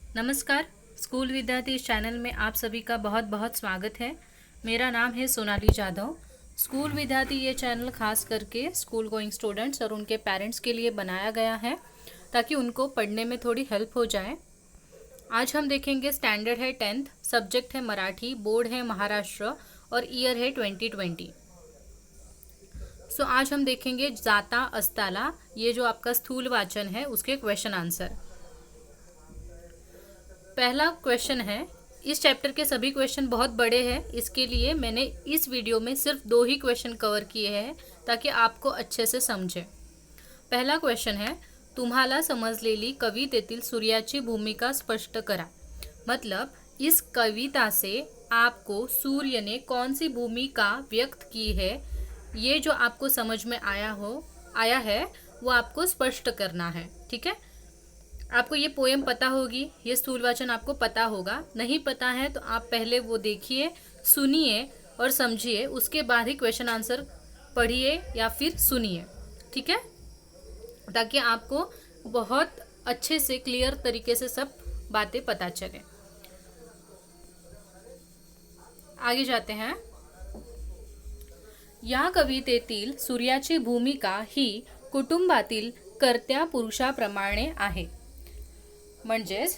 नमस्कार। स्कूल विद्यार्थी इस चैनल में आप सभी का बहुत बहुत स्वागत है। मेरा नाम है सोनाली जाधव। स्कूल विद्यार्थी ये चैनल खास करके स्कूल गोइंग स्टूडेंट्स और उनके पेरेंट्स के लिए बनाया गया है ताकि उनको पढ़ने में थोड़ी हेल्प हो जाए। आज हम देखेंगे स्टैंडर्ड है 10th, सब्जेक्ट है मराठी, बोर्ड है महाराष्ट्र और ईयर है 2020। आज हम देखेंगे जाता अस्ताला, ये जो आपका स्थूल वाचन है उसके क्वेश्चन आंसर। पहला क्वेश्चन है, इस चैप्टर के सभी क्वेश्चन बहुत बड़े हैं, इसके लिए मैंने इस वीडियो में सिर्फ 2 ही क्वेश्चन कवर किए हैं ताकि आपको अच्छे से समझे। पहला क्वेश्चन है, तुम्हाला समजलेली कवितेतील सूर्याची भूमिका स्पष्ट करा। मतलब इस कविता से आपको सूर्य ने कौन सी भूमिका व्यक्त की है, ये जो आपको समझ में आया है वो आपको स्पष्ट करना है। ठीक है, आपको ये पोएम पता होगी, ये स्थूल वाचन आपको पता होगा। नहीं पता है तो आप पहले वो देखिए, सुनिए और समझिए, उसके बाद ही क्वेश्चन आंसर पढ़िए या फिर सुनिए। ठीक है, ताकि आपको बहुत अच्छे से क्लियर तरीके से सब बातें पता चले। आगे जाते हैं। या कवितेतील सूर्याची भूमिका ही कुटुंबातील कर्त्या पुरुषाप्रमाणे आहे। म्हणजेच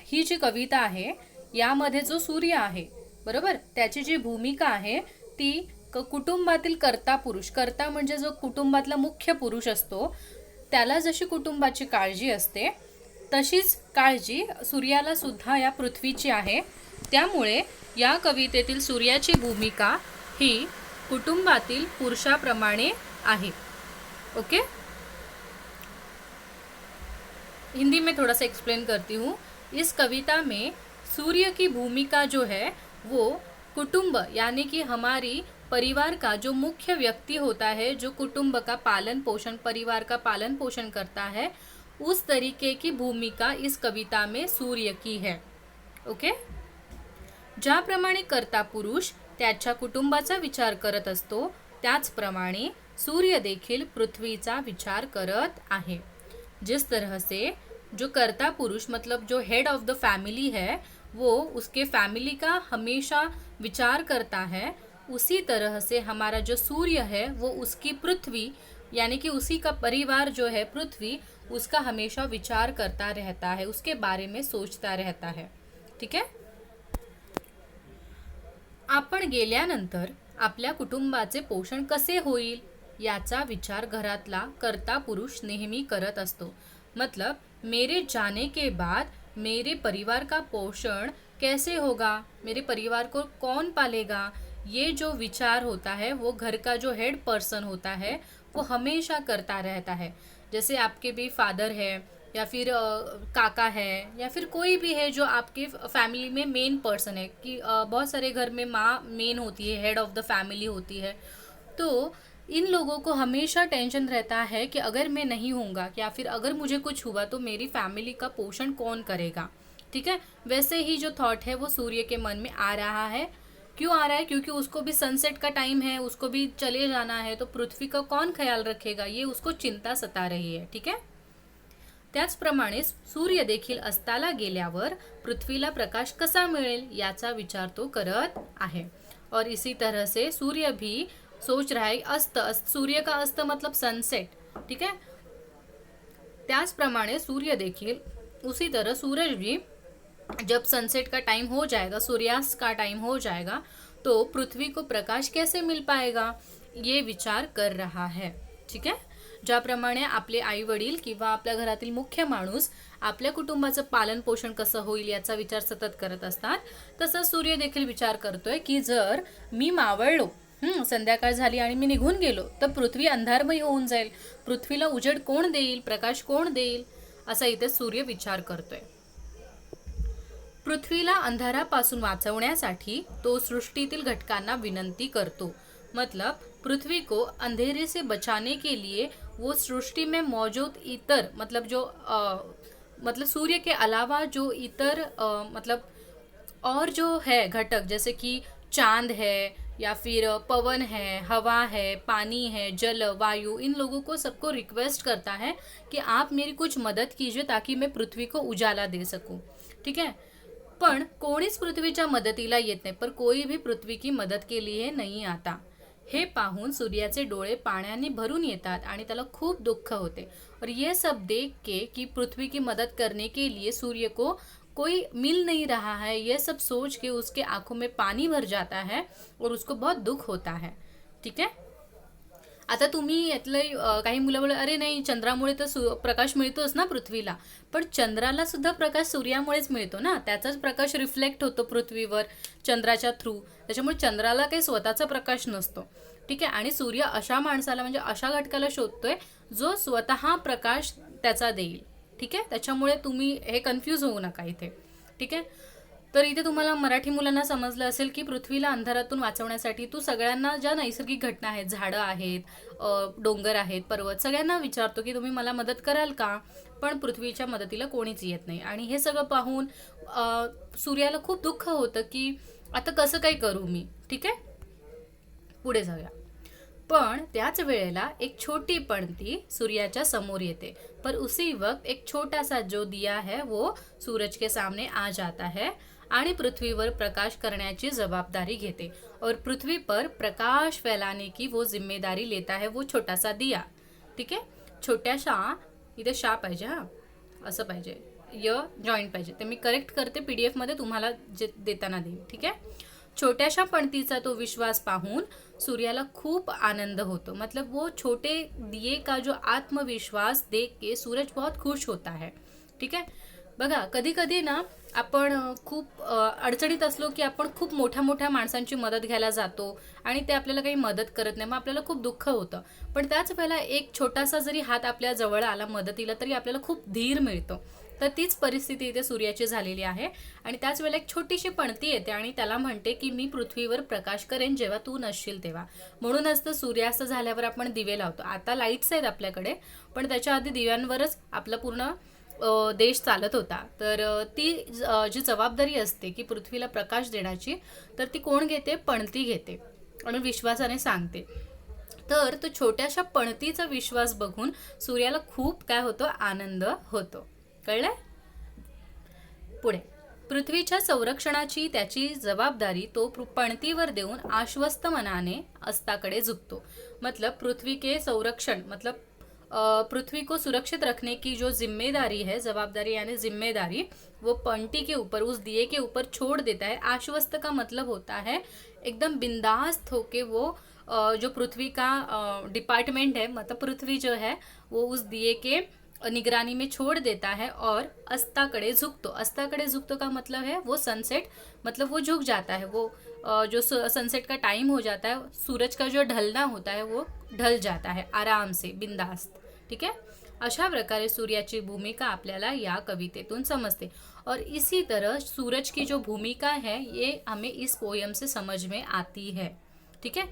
ही जी कविता आहे यामध्ये जो सूर्य आहे बरोबर, त्याची जी भूमिका आहे ती कुटुंबातील कर्ता पुरुष, कर्ता म्हणजे जो कुटुंबातला मुख्य पुरुष असतो, त्याला जशी कुटुंबाची काळजी असते तशीच काळजी सूर्याला सुद्धा या पृथ्वीची आहे। त्यामुळे या कवितेतील सूर्याची भूमिका ही कुटुंबातील पुरुषाप्रमाणे आहे। ओके, हिंदी में थोड़ा सा एक्सप्लेन करती हूँ। इस कविता में सूर्य की भूमिका जो है वो कुटुंब यानी कि हमारी परिवार का जो मुख्य व्यक्ति होता है, जो कुटुंब का पालन पोषण, परिवार का पालन पोषण करता है, उस तरीके की भूमिका इस कविता में सूर्य की है। ओके, ज्याप्रमाणे कर्ता पुरुष त्याच्या कुटुंबाचा विचार करत असतो त्याचप्रमाणे सूर्य देखील पृथ्वीचा विचार करत आहे। जिस तरह से जो कर्ता पुरुष मतलब जो हेड ऑफ द फैमिली है वो उसके फैमिली का हमेशा विचार करता है, उसी तरह से हमारा जो सूर्य है वो उसकी पृथ्वी यानी कि उसी का परिवार जो है पृथ्वी, उसका हमेशा विचार करता रहता है, उसके बारे में सोचता रहता है। ठीक है, आपण गेल्यानंतर आपल्या कुटुंबाचे पोषण कसे होईल याचा विचार घरातला कर्ता पुरुष नेहमी करत असतो। मतलब मेरे जाने के बाद मेरे परिवार का पोषण कैसे होगा, मेरे परिवार को कौन पालेगा, ये जो विचार होता है वो घर का जो हेड पर्सन होता है वो हमेशा करता रहता है। जैसे आपके भी फादर है या फिर काका है या फिर कोई भी है जो आपके फैमिली में मेन पर्सन है कि बहुत सारे घर में माँ मेन होती है, हेड ऑफ द फैमिली होती है, तो इन लोगों को हमेशा टेंशन रहता है कि अगर मैं नहीं होऊंगा या फिर अगर मुझे कुछ हुआ तो मेरी फैमिली का पोषण कौन करेगा। ठीक है, वैसे ही जो थॉट है वो सूर्य के मन में आ रहा है। क्यों आ रहा है? क्योंकि उसको भी सनसेट का टाइम है, उसको भी चले जाना है, तो पृथ्वी का कौन ख्याल रखेगा, ये उसको चिंता सता रही है। ठीक है, त्याचप्रमाणे सूर्य देखील अस्ताला गेल्यावर पृथ्वीला प्रकाश कसा मिळेल याचा विचार तो करत आहे। और इसी तरह से सूर्य भी सोच रहा है अस्त, सूर्य का अस्त मतलब सनसेट। ठीक है, त्याच प्रमाणे सूर्य देखिल उसी तरह सूरज भी जब सनसेट का टाइम हो जाएगा, सूर्यास्त का टाइम हो जाएगा, तो पृथ्वी को प्रकाश कैसे मिल पाएगा ये विचार कर रहा है। ठीक है, ज्याप्रमाणे आपले आई वडील किंवा आपल्या घरातील मुख्य माणूस आपल्या कुटुंबाचं पालन पोषण कसं होईल याचा विचार सतत करत असतात, तसं सूर्य देखील विचार करतोय की जर मी मावळलो, संध्याकाळ झाली आणि मी निघून गेलो तर पृथ्वी अंधारमय होऊन जाईल, पृथ्वीला उजेड कोण देईल, प्रकाश कोण देईल, असा इथे सूर्य विचार करतोय। पृथ्वीला अंधारापासून वाचवण्यासाठी तो सृष्टीतील घटकांना विनंती करतो। मतलब पृथ्वी को अंधेरे से बचाने के लिए वो सृष्टि में मौजूद इतर मतलब सूर्य के अलावा जो इतर मतलब और जो है घटक, जैसे कि चांद है या फिर पवन है, हवा है, पानी है, जल, वायु, इन लोगों को सबको रिक्वेस्ट करता है कि आप मेरी कुछ मदत कीजिए ताकि मैं पृथ्वी को उजाला दे सकूं. ठीक आहे. पण कोणीच पृथ्वीच्या मदतीला येत नाही, पर कोई भी पृथ्वी की मदत के लिए नहीं आता. हे पाहून सूर्याचे डोळे पाण्याने भरून येतात आणि त्याला खूप दुःख होते. और ये सब देख के कि पृथ्वी की मदद करने के लिए सूर्य को कोई मिल नहीं रहा है, ये सब सोच के उसके आंखों में पानी भर जाता है और उसको बहुत दुख होता है. ठीक है. आता तुम्ही यातले काही मुलं बोल, अरे नाही, चंद्रामुळे तर प्रकाश मिळतोच ना पृथ्वीला. पण चंद्राला सुद्धा प्रकाश सूर्यामुळेच मिळतो ना, त्याचाच प्रकाश रिफ्लेक्ट होतो पृथ्वीवर चंद्राच्या थ्रू. त्याच्यामुळे चंद्राला काही स्वतःचा प्रकाश नसतो. ठीक आहे. आणि सूर्य अशा माणसाला म्हणजे अशा घटकाला शोधतोय जो स्वतः प्रकाश त्याचा देईल. ठीक आहे. त्याच्यामुळे तुम्ही हे कन्फ्यूज होऊ नका इथे. ठीक आहे. तर इथे तुम्हाला मराठी मुलांना समजलं असेल की पृथ्वीला अंधारातून वाचवण्यासाठी तू सगळ्यांना ज्या नैसर्गिक घटना आहेत, झाडं आहेत, डोंगर आहेत, पर्वत, सगळ्यांना विचारतो की तुम्ही मला मदत कराल का. पण पृथ्वीच्या मदतीला कोणीच येत नाही. आणि हे सगळं पाहून सूर्याला खूप दुःख होतं की आता कसं काय करू मी. ठीक आहे. पुढे जाऊया. पण त्याच वेळेला एक छोटी पणती सूर्याच्या समोर येते. पर उसी वक्त एक छोटा सा जो दिया है वो सूरज के सामने आ जाता है आणि पृथ्वीवर प्रकाश करण्याची जबाबदारी घेते. और पृथ्वी पर प्रकाश फैलाने की वो जिम्मेदारी लेता है वो छोटा सा दिया. ठीक आहे. छोट्याशा, इथे शा पाहिजे, हा असं पाहिजे, य जॉईंट पाहिजे. ते मी करेक्ट करते, पीडीएफ मध्ये तुम्हाला जे देताना देईन. ठीक आहे. छोट्याशा पणतीचा तो विश्वास पाहून सूर्याला खूप आनंद होतो. मतलब वो छोटे दिए का जो आत्मविश्वास देख के सूरज बहुत खुश होता है. ठीक आहे. बघा, कधी कधी ना आपण खूप अडचणीत असलो की आपण खूप मोठ्या मोठ्या माणसांची मदत घ्यायला जातो आणि ते आपल्याला काही मदत करत नाही, मग आपल्याला खूप दुःख होतं. पण त्याच वेळेला एक छोटासा जरी हात आपल्या जवळ आला मदतीला तरी आपल्याला खूप धीर मिळतो. तर तीच परिस्थिती इथे सूर्याची झालेली आहे. आणि त्याच वेळेला एक छोटीशी पणती येते आणि त्याला म्हणते की मी पृथ्वीवर प्रकाश करेन जेव्हा तू नसशील तेव्हा. म्हणूनच तर सूर्यास्त झाल्यावर आपण दिवे लावतो. आता लाईट्स आहेत आपल्याकडे, पण त्याच्या आधी दिव्यांवरच आपला पूर्ण देश चालत होता. तर ती जी जबाबदारी असते की पृथ्वीला प्रकाश देण्याची, तर ती कोण घेते, पणती घेते आणि विश्वासाने सांगते. तर तो छोट्याशा पणतीचा विश्वास बघून सूर्याला खूप काय होतो, आनंद होतो. कळलं. पुढे, पृथ्वीच्या संरक्षणाची त्याची जबाबदारी तो पणतीवर देऊन आश्वस्त मनाने अस्ताकडे झुकतो. मतलब पृथ्वी के संरक्षण, मतलब पृथ्वी को सुरक्षित रखने की जो जिम्मेदारी है, जवाबदारी यानी जिम्मेदारी, वो पंटी के ऊपर, उस दिए के ऊपर छोड़ देता है. आश्वस्त का मतलब होता है एकदम बिंदास्त होके वो जो पृथ्वी का डिपार्टमेंट है, मतलब पृथ्वी जो है वो उस दिए के निगरानी में छोड़ देता है और अस्ताकडे झुकतो. अस्ताकडे झुकतो का मतलब है वो सनसेट, मतलब वो झुक जाता है. वो जो सनसेट का टाइम हो जाता है, सूरज का जो ढलना होता है वो ढल जाता है आराम से, बिंदास्त. ठीक है. अशा प्रकारे सूर्याची भूमिका आपल्याला या कवितेतून समजते. और इसी तरह सूरज की जो भूमिका है ये हमें इस पोयम से समझ में आती है. ठीक है.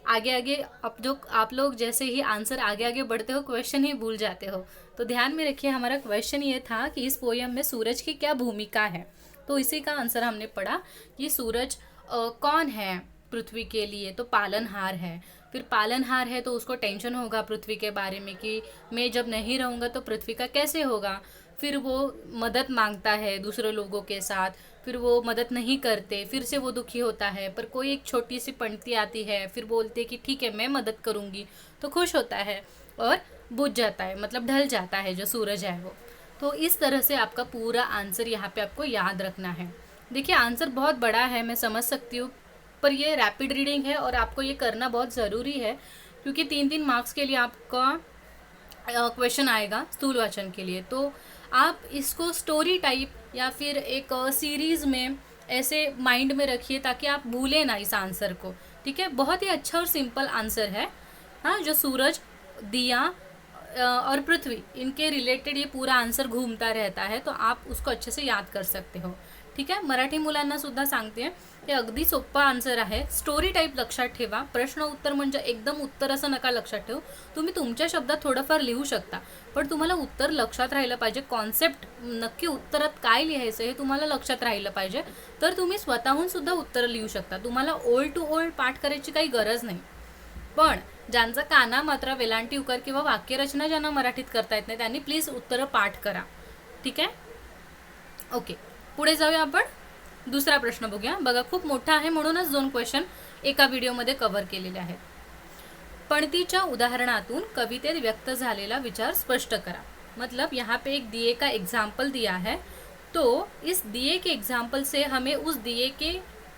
आगे आगे आप लोग जैसे ही आंसर आगे आगे बढ़ते हो, क्वेश्चन ही भूल जाते हो. तो ध्यान में रखिए, हमारा क्वेश्चन ये था कि इस पोयम में सूरज की क्या भूमिका है. तो इसी का आंसर हमने पढ़ा कि सूरज कौन है पृथ्वी के लिए, तो पालनहार है. फिर पालनहार है तो उसको टेंशन होगा पृथ्वी के बारे में कि मैं जब नहीं रहूँगा तो पृथ्वी का कैसे होगा. फिर वो मदद मांगता है दूसरे लोगों के साथ, फिर वो मदद नहीं करते, फिर से वो दुखी होता है. पर कोई एक छोटी सी पंक्ति आती है, फिर बोलते कि ठीक है मैं मदद करूँगी, तो खुश होता है और बुझ जाता है, मतलब ढल जाता है जो सूरज है वो. तो इस तरह से आपका पूरा आंसर यहाँ पे आपको याद रखना है. देखिए आंसर बहुत बड़ा है, मैं समझ सकती हूँ, पर ये रैपिड रीडिंग है और आपको ये करना बहुत ज़रूरी है क्योंकि 3-3 मार्क्स के लिए आपका क्वेश्चन आएगा स्थूल वाचन के लिए. तो आप इसको स्टोरी टाइप या फिर एक सीरीज़ में ऐसे माइंड में रखिए ताकि आप भूलें ना इस आंसर को. ठीक है. बहुत ही अच्छा और सिंपल आंसर है. हाँ, जो सूरज, दिया और पृथ्वी, इनके रिलेटेड ये पूरा आंसर घूमता रहता है, तो आप उसको अच्छे से याद कर सकते हो. ठीक आहे. मराठी मुलांना सुद्धा सांगते, हे अगदी सोप्पा आन्सर आहे. स्टोरी टाईप लक्षात ठेवा. प्रश्न उत्तर म्हणजे एकदम उत्तर असं नका लक्षात ठेवू. तुम्ही तुमच्या शब्दात थोडंफार लिहू शकता, पण तुम्हाला उत्तर लक्षात राहिलं पाहिजे. कॉन्सेप्ट नक्की उत्तरात काय लिहायचं हे तुम्हाला लक्षात राहिलं पाहिजे. तर तुम्ही स्वतःहून सुद्धा उत्तर लिहू शकता. तुम्हाला ओल्ड टू ओल्ड पाठ करायची काही गरज नाही. पण ज्यांचा काना मात्रा वेलांटी उकार किंवा वाक्यरचना ज्यांना मराठीत करता येत नाही त्यांनी प्लीज उत्तरं पाठ करा. ठीक आहे. ओके, पुढे जाऊया आपण. दुसरा प्रश्न बघूया. बघा, खूप मोठा आहे म्हणूनच 2 क्वेश्चन एका व्हिडिओमध्ये कव्हर केलेले आहेत. पणतीच्या उदाहरणातून कवितेत व्यक्त झालेला विचार स्पष्ट करा. मतलब यहाँ पे एक दिए का एग्जाम्पल दिया है, तो इस दिए के एग्जाम्पल से हमें उस दिए के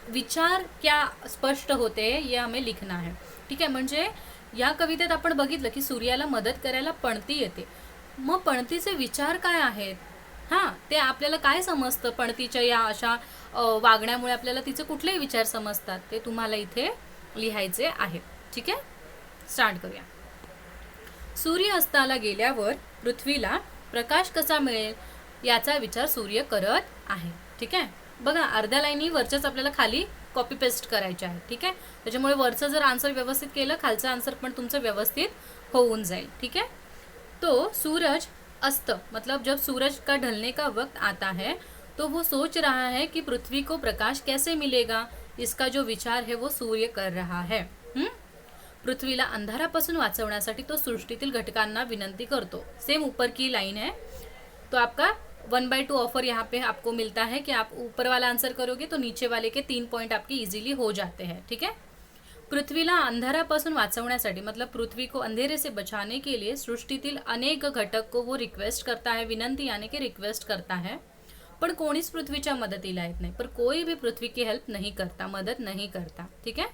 विचार क्या स्पष्ट होते हैं ये हमें लिखना है. ठीक आहे. म्हणजे या कवितेत आपण बघितलं की सूर्याला मदत करायला पणती येते. मग पणतीचे विचार काय आहेत, हां, ते आपल्याला काय समजतं पणतीच्या या अशा वागण्यामुळे आपल्याला तिचे कुठलेही विचार समजतात ते तुम्हाला इथे लिहायचे आहेत. ठीक आहे. स्टार्ट करूया. सूर्य अस्ताला गेल्यावर पृथ्वीला प्रकाश कसा मिळेल याचा विचार सूर्य करत आहे. ठीक आहे. बघा, अर्ध्या लाईनी वरच्याच आपल्याला खाली कॉपी पेस्ट करायचे आहे. ठीक आहे. त्याच्यामुळे वरचं जर आन्सर व्यवस्थित केलं खालचं आन्सर पण तुमचं व्यवस्थित होऊन जाईल. ठीक है. तो सूरज अस्त मतलब जब सूरज का ढलने का वक्त आता है तो वो सोच रहा है कि पृथ्वी को प्रकाश कैसे मिलेगा. इसका जो विचार है वो सूर्य कर रहा है. पृथ्वीला अंधारापासून वाचवण्यासाठी तो सृष्टीतील घटकांना विनंती करतो. सेम ऊपर की लाइन है. तो आपका 1/2 ऑफर यहाँ पे आपको मिलता है कि आप ऊपर वाला आंसर करोगे तो नीचे वाले के 3 पॉइंट आपके इजीली हो जाते हैं. ठीक है. पृथ्वीला अंधारापासून वाचवण्यासाठी मतलब पृथ्वी को अंधेरे से बचाने के लिए सृष्टीतील अनेक घटक को वो रिक्वेस्ट करता है. विनंती यानी कि रिक्वेस्ट करता है. पण कोणीच पृथ्वीच्या मदतीला येत नाही. पर कोई भी पृथ्वी की हेल्प नहीं करता, मदद नहीं करता. ठीक है.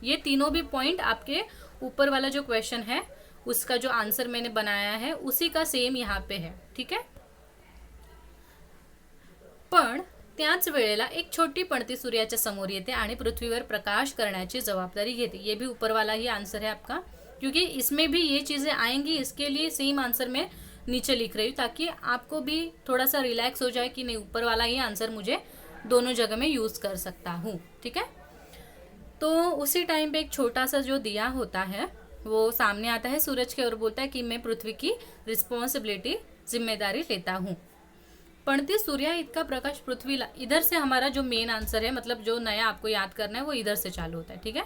ये तीनों भी पॉइंट आपके ऊपर वाला जो क्वेश्चन है उसका जो आंसर मैंने बनाया है उसी का सेम यहाँ पे है. ठीक है. पण त्याच वेळेला एक छोटी पणती सूर्याच्या समोर येते आणि पृथ्वीवर प्रकाश करण्याची जवाबदारी घेते. ये भी ऊपर वाला ही आंसर है आपका, क्योंकि इसमें भी ये चीज़ें आएंगी. इसके लिए सेम आंसर मैं नीचे लिख रही हूँ ताकि आपको भी थोड़ा सा रिलैक्स हो जाए कि नहीं, ऊपर वाला ही आंसर मुझे दोनों जगह में यूज़ कर सकता हूँ. ठीक है. तो उसी टाइम पे एक छोटा सा जो दिया होता है वो सामने आता है सूरज के और बोलता है कि मैं पृथ्वी की रिस्पॉन्सिबिलिटी जिम्मेदारी लेता हूँ. पणती सूर्या इतका प्रकाश पृथ्वीला, इधर से हमारा जो मेन आंसर है मतलब जो नया आपको याद करना है वो इधर से चालू होता है. ठीक है.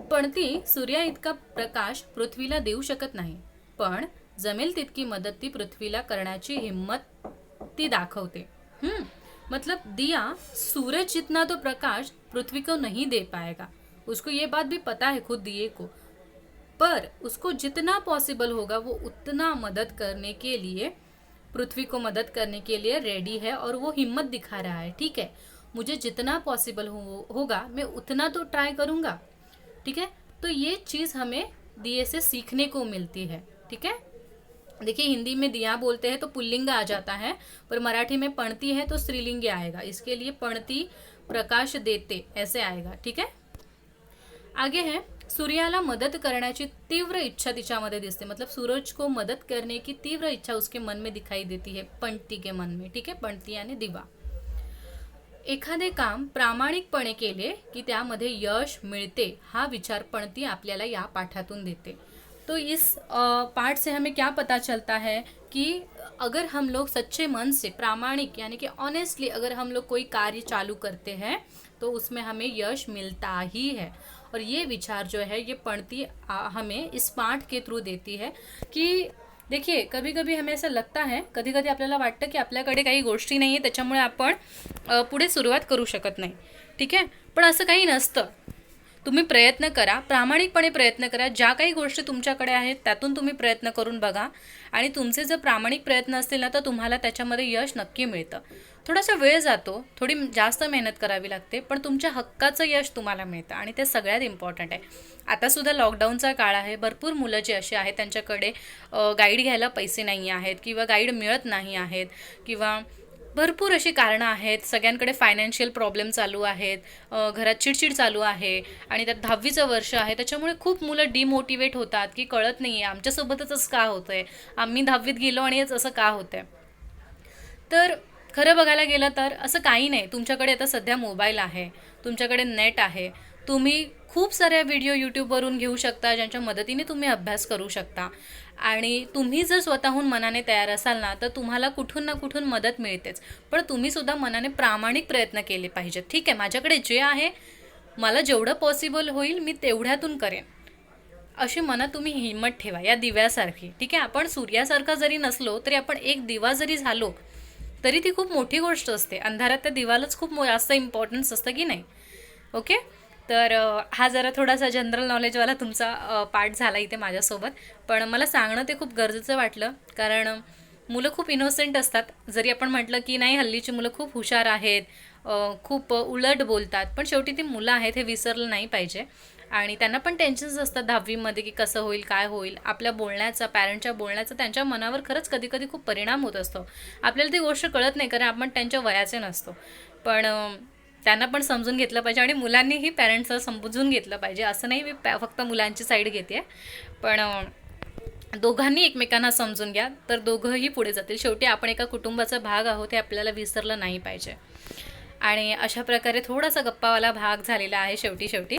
पणती सूर्या इतका प्रकाश पृथ्वीला देऊ शकत नाही, पण जमेल तितकी मदत ती पृथ्वीला करण्याची हिम्मत ती दाखवते. मतलब दिया सूरज जितना तो प्रकाश पृथ्वी को नहीं दे पाएगा. उसको ये बात भी पता है खुद दिए को, पर उसको जितना पॉसिबल होगा वो उतना मदद करने के लिए, पृथ्वी को मदद करने के लिए रेडी है और वो हिम्मत दिखा रहा है. ठीक है. मुझे जितना पॉसिबल होगा मैं उतना तो ट्राई करूँगा. ठीक है. तो ये चीज़ हमें दिए से सीखने को मिलती है. ठीक है. देखिए, हिंदी में दिया बोलते हैं तो पुल्लिंग आ जाता है, पर मराठी में पणती है तो स्त्रीलिंग आएगा. इसके लिए पणती प्रकाश देते ऐसे आएगा. ठीक है. आगे है, सूर्याला मदद करण्याची तीव्र इच्छा तिच्यामध्ये दिसते. मतलब सूरज को मदद करने की तीव्र इच्छा उसके मन में दिखाई देती है, पणती के मन में. ठीक है. पणती यानी दिवा. एखादे काम प्रामाणिकपणे केले की त्यामध्ये यश मिळते हा विचार पणती आपल्याला या पाठातून देते. तो इस पाठ से हमें क्या पता चलता है कि अगर हम लोग सच्चे मन से प्रामाणिक यानी कि ऑनेस्टली अगर हम लोग कोई कार्य चालू करते हैं तो उसमें हमें यश मिलता ही है. और ये विचार जो है ये पणती हमें इस पाठ के थ्रू देती है कि देखिए, कभी कभी हमें ऐसा लगता है, कधी कधी आपल्याला वाटतं की आपल्याकडे काही गोष्टी नाही आहे त्याच्यामुळे आपण पुढे सुरुवात करू शकत नाही. ठीक आहे. पण असं काही नसतं. तुम्ही प्रयत्न करा, प्रामाणिकपणे प्रयत्न करा. ज्या काही गोष्टी तुमच्याकडे आहेत त्यातून तुम्ही प्रयत्न करून बघा आणि तुमचे जर प्रामाणिक प्रयत्न असतील ना तर तुम्हाला त्याच्यामध्ये यश नक्की मिळतं. थोडासा वेळ जातो, थोडी जास्त मेहनत करावी लागते, पण तुमच्या हक्काचं यश तुम्हाला मिळतं आणि ते सगळ्यात इम्पॉर्टंट आहे. आतासुद्धा लॉकडाऊनचा काळ आहे. भरपूर मुलं जे असे आहेत त्यांच्याकडे गाईड घ्यायला पैसे नाही आहेत किंवा गाईड मिळत नाही आहेत किंवा भरपूर अशी कारणं आहेत. सगळ्यांकडे फायनान्शियल प्रॉब्लेम चालू आहेत, घरात चिडचिड चालू आहे आणि त्यात 10वीचं वर्ष आहे. त्याच्यामुळे खूप मुलं डिमोटिवेट होतात की कळत नाही आहे आमच्यासोबतच असं का होतं आहे, आम्ही 10वीत गेलो आणि असं का होतं आहे. तर खरं बघायला गेलं तर असं काही नाही. तुमच्याकडे आता सध्या मोबाईल आहे, तुमच्याकडे नेट आहे. तुम्ही खूप साऱ्या व्हिडिओ यूट्यूबवरून घेऊ शकता, ज्यांच्या मदतीने तुम्ही अभ्यास करू शकता. आणि तुम्ही जर स्वतःहून मनाने तयार असाल ना, तर तुम्हाला कुठून ना कुठून मदत मिळतेच. पण तुम्हीसुद्धा मनाने प्रामाणिक प्रयत्न केले पाहिजेत. ठीक आहे, माझ्याकडे जे आहे, मला जेवढं पॉसिबल होईल मी तेवढ्यातून करेन. अशी मनात तुम्ही हिंमत ठेवा या दिव्यासारखी. ठीक आहे, आपण सूर्यासारखा जरी नसलो तरी आपण एक दिवा जरी झालो तरी ती खूप मोठी गोष्ट असते. अंधारात त्या दिवालाच खूप जास्त इम्पॉर्टन्स असतं की नाही. ओके, तर हा जरा थोडासा जनरल नॉलेजवाला तुमचा पार्ट झाला इथे माझ्यासोबत. पण मला सांगणं ते खूप गरजेचं वाटलं, कारण मुलं खूप इनोसेंट असतात. जरी आपण म्हटलं की नाही हल्लीची मुलं खूप हुशार आहेत, खूप उलट बोलतात, पण शेवटी ती मुलं आहेत हे विसरलं नाही पाहिजे. आणि त्यांना पण टेन्शन्स असतात 10वीमध्ये की कसं होईल, काय होईल. आपल्या बोलण्याचा, पॅरेंटच्या बोलण्याचा त्यांच्या मनावर खरंच कधी कधी खूप परिणाम होत असतो. आपल्याला ती गोष्ट कळत नाही, कारण आपण त्यांच्या वयाचे नसतो. पण त्यांना पण समजून घेतलं पाहिजे आणि मुलांनीही पॅरेंट्सला समजून घेतलं पाहिजे. असं नाही मी फक्त मुलांची साईड घेते, पण दोघांनी एकमेकांना समजून घ्या, तर दोघंही पुढे जातील. शेवटी आपण एका कुटुंबाचा भाग आहोत हे आपल्याला विसरलं नाही पाहिजे. आणि अशा प्रकारे थोडासा गप्पावाला भाग झालेला आहे शेवटी.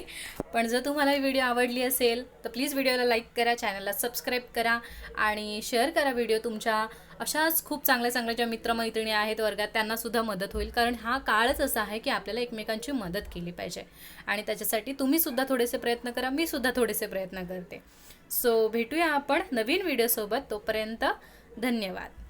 पण जर तुम्हाला ही व्हिडिओ आवडली असेल तर प्लीज व्हिडिओला लाईक करा, चॅनलला सबस्क्राईब करा आणि शेअर करा व्हिडिओ. तुमच्या अशाच खूप चांगल्या ज्या मित्रमैत्रिणी आहेत वर्गात त्यांनासुद्धा मदत होईल, कारण हा काळच असा आहे की आपल्याला एकमेकांची मदत केली पाहिजे. आणि त्याच्यासाठी तुम्हीसुद्धा थोडेसे प्रयत्न करा, मीसुद्धा थोडेसे प्रयत्न करते. सो भेटूया आपण नवीन व्हिडिओसोबत. तोपर्यंत धन्यवाद.